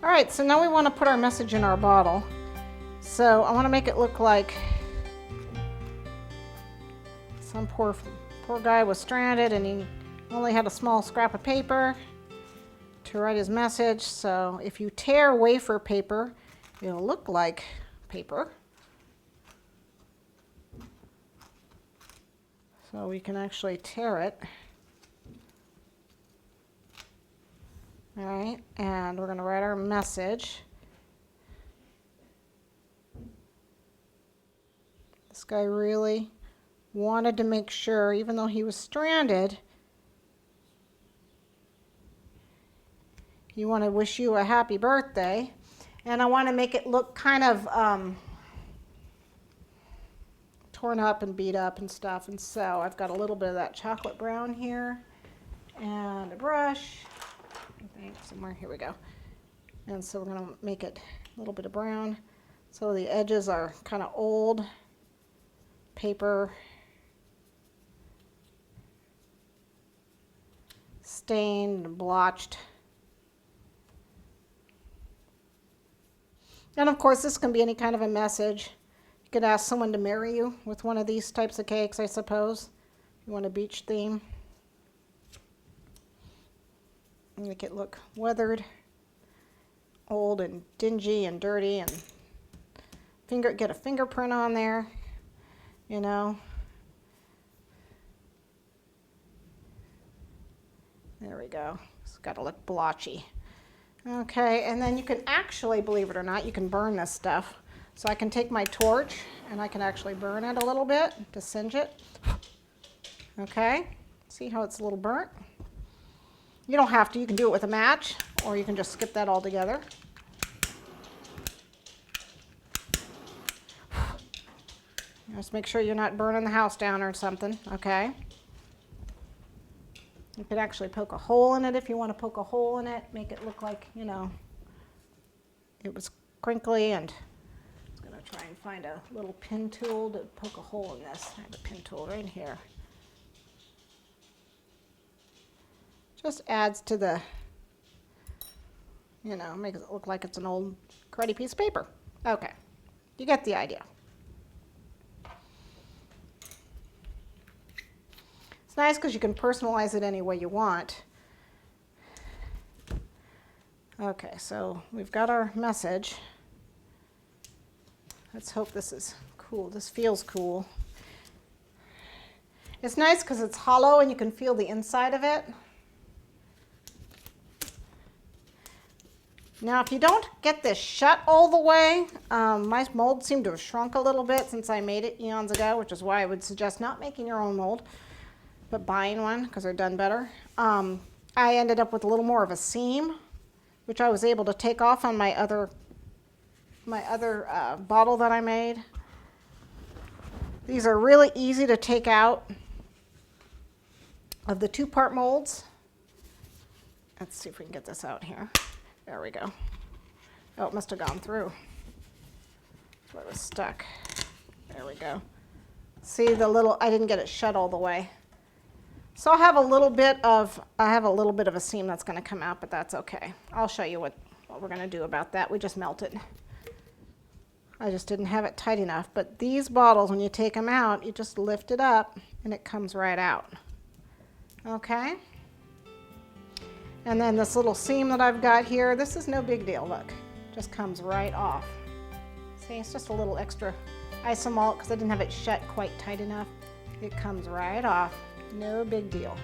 All right, so now we want to put our message in our bottle. So I want to make it look like some poor guy was stranded and he only had a small scrap of paper to write his message. So if you tear wafer paper, it'll look like paper. So we can actually tear it. All right, and we're going to write our message. This guy really wanted to make sure, even though he was stranded, he wanted to wish you a happy birthday. And I want to make it look kind of torn up and beat up and stuff. And so I've got a little bit of that chocolate brown here and a brush. I think somewhere, here we go. And so we're going to make it a little bit of brown. So the edges are kind of old paper, stained and blotched. And of course, this can be any kind of a message. You could ask someone to marry you with one of these types of cakes, I suppose. You want a beach theme. Make it look weathered, old and dingy and dirty, and get a fingerprint on there, you know. There we go. It's got to look blotchy. Okay, and then you can actually, believe it or not, you can burn this stuff. So I can take my torch and I can actually burn it a little bit to singe it. Okay, see how it's a little burnt? You don't have to, you can do it with a match, or you can just skip that altogether. Just make sure you're not burning the house down or something, okay? You could actually poke a hole in it if you want to poke a hole in it, make it look like, you know, it was crinkly. And I'm going to try and find a little pin tool to poke a hole in this. I have a pin tool right here. Just adds to the, you know, makes it look like it's an old cruddy piece of paper. Okay, you get the idea. It's nice because you can personalize it any way you want. Okay, so we've got our message. Let's hope this is cool. This feels cool. It's nice because it's hollow and you can feel the inside of it. Now, if you don't get this shut all the way, my mold seemed to have shrunk a little bit since I made it eons ago, which is why I would suggest not making your own mold, but buying one because they're done better. I ended up with a little more of a seam, which I was able to take off on my other bottle that I made. These are really easy to take out of the two-part molds. Let's see if we can get this out here. There we go. Oh, it must have gone through. That's where it was stuck. There we go. See the little, I didn't get it shut all the way. So I have a little bit of a seam that's going to come out, but that's okay. I'll show you what we're going to do about that. We just melt it. I just didn't have it tight enough. But these bottles, when you take them out, you just lift it up and it comes right out. Okay? And then this little seam that I've got here, this is no big deal, look. Just comes right off. See, it's just a little extra isomalt because I didn't have it shut quite tight enough. It comes right off, no big deal.